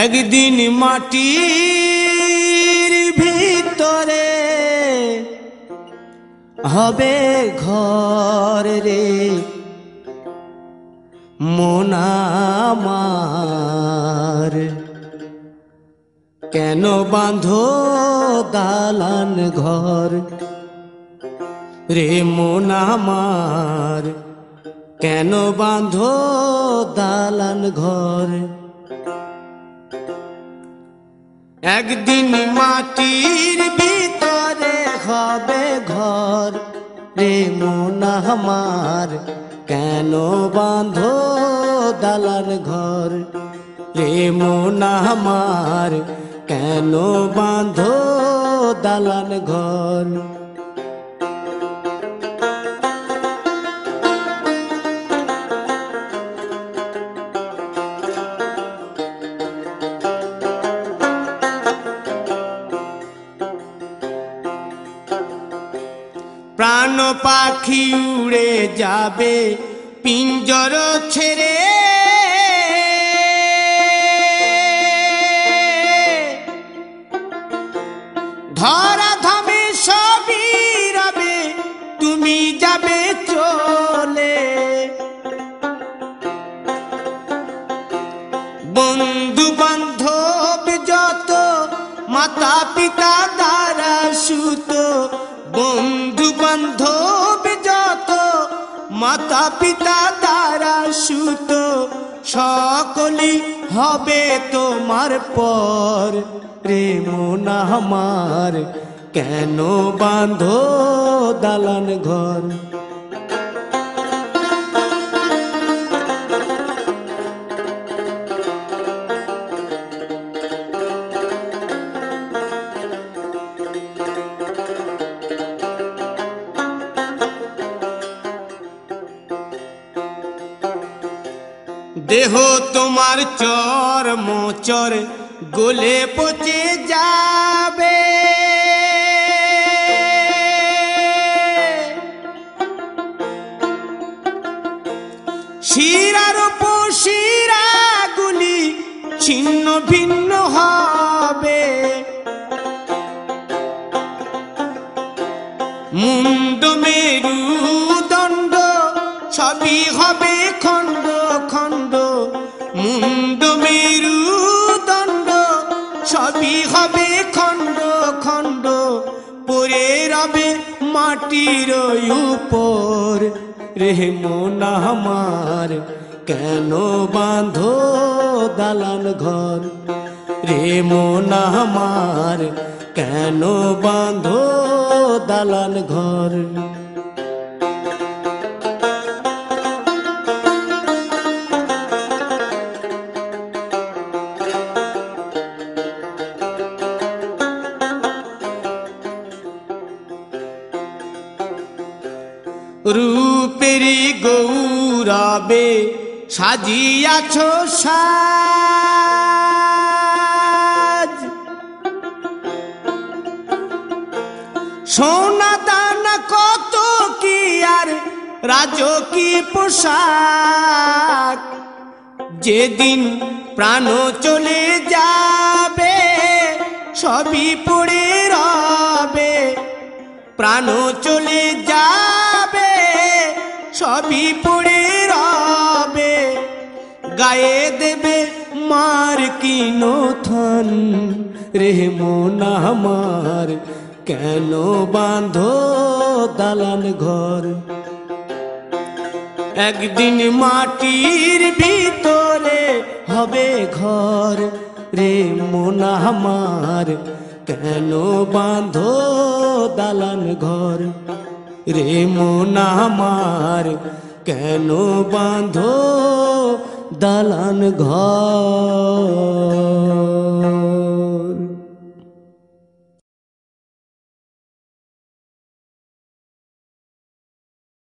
একদিন মাটির ভিতরে হবে ঘর রে মন আমার, কেন বাঁধো দালান ঘর রে মন আমার, কেন বাঁধো দালান ঘর। একদিন মাটির ভিতরে হবে ঘর রে মন আমার, কেন বাঁধো দালান ঘর রে মন আমার, কেন বাঁধো দালান ঘর। প্রাণ পাখি উড়ে যাবে পিঞ্জর ছেড়ে, ধরা ধামে সবই রবে তুমি যাবে চলে। বন্ধু বান্ধব যত মাতা পিতা দ্বারা সুত, বন্ধু বান্ধব যত মাতা পিতা দ্বারা সুত, সকলই হবে তোমার পর রে মন আমার, কেন বাঁধো দালান ঘর। দেহ তোমার চর্ম চর গলে পচে যাবে, শিরার উপশিরা গুলি ছিন্ন ভিন্ন হবে, মুন্ড মেরুদণ্ড সবই হবে খণ্ড খণ্ড, মুন্ড মেরুদণ্ড সবই হবে খণ্ড খণ্ড, পড়ে রবে মাটির উপর রে মন আমার, কেন বাঁধো দালান ঘর রে মন আমার, কেন বাঁধো দালান ঘর। রূপেরি গৌরবে সাজিয়াছ সাজ, সোনা দানা কত কি আর রাজকীয় পোশাক, যেদিন প্রাণ চলে যাবে সবই পড়ে রবে, প্রাণ চলে যাবে সবই পড়ে রবে, গায়ে দেবে মার কিনো থান রে মন আমার, কেন বাঁধো দালান ঘর। একদিন মাটির ভিতরে হবে ঘর রে মন আমার, কেন বাঁধো দালান ঘর রে মন আমার, কেন বাঁধো দালান ঘর।